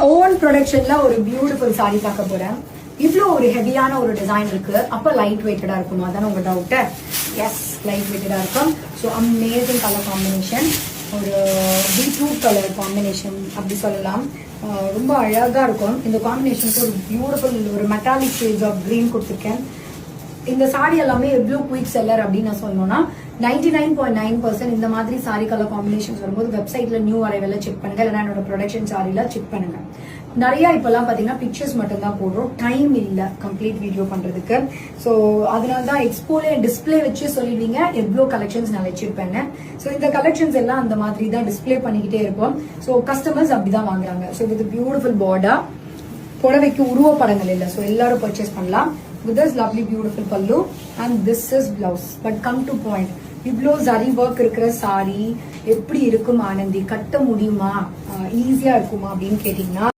Own ப்ரொடக்ஷன்ல ஒரு beautiful sorry பார்க்க போறேன். இவ்வளோ ஒரு ஹெவியான ஒரு டிசைன் இருக்கு. அப்ப லைட் வெயிட்டடா இருக்குமா? அதான உங்க டவுட். எஸ், லைட் வெயிட்டடா இருக்கும். ஸோ அமேசிங் கலர் காம்பினேஷன், ஒரு பீட்ரூட் கலர் காம்பினேஷன் அப்படி சொல்லலாம். ரொம்ப அழகா இருக்கும். இந்த காம்பினேஷனுக்கு ஒரு பியூட்டிஃபுல் ஒரு மெட்டாலிக் ஷேட்ஸ் ஆஃப் கிரீன் கொடுத்துருக்கேன். இந்த சாரி எல்லாமே எவ்வளோ குயிக் செல்லர் அப்படின்னு நான் சொல்லணும்னா 99.9% இந்த மாதிரி சாரி கலர் காம்பினேஷன்ஸ் வரும்போது வெப்சைட்ல நியூ அரைவல செக் பண்ணுங்க, இல்லைன்னா என்னோட ப்ரொடக்ஷன் சாரில செக் பண்ணுங்க. நிறைய இப்பெல்லாம் பாத்தீங்கன்னா பிக்சர்ஸ் மட்டும் தான் போடுறோம், டைம் இல்ல கம்ப்ளீட் வீடியோ பண்றதுக்கு. ஸோ அதனால தான் எக்ஸ்போல டிஸ்பிளே வச்சு சொல்லிடுவீங்க எவ்வளோ கலெக்ஷன்ஸ் நான் வச்சிருப்பேன். ஸோ இந்த கலெக்ஷன்ஸ் எல்லாம் அந்த மாதிரி தான் டிஸ்பிளே பண்ணிக்கிட்டே இருப்போம். ஸோ கஸ்டமர்ஸ் அப்படிதான் வாங்குறாங்க. ஸோ இது பியூட்டிஃபுல் பார்டர், புடவைக்கு உருவப்படங்கள் இல்லை, ஸோ எல்லாரும் பர்ச்சேஸ் பண்ணலாம். With this lovely beautiful pallu and this is blouse. But come to point, இவ்ளோ ஜரி ஒர்க் இருக்கிற சாரி எப்படி இருக்கும் ஆனந்தி? கட்ட முடியுமா? ஈஸியா இருக்குமா அப்படின்னு கேட்டீங்கன்னா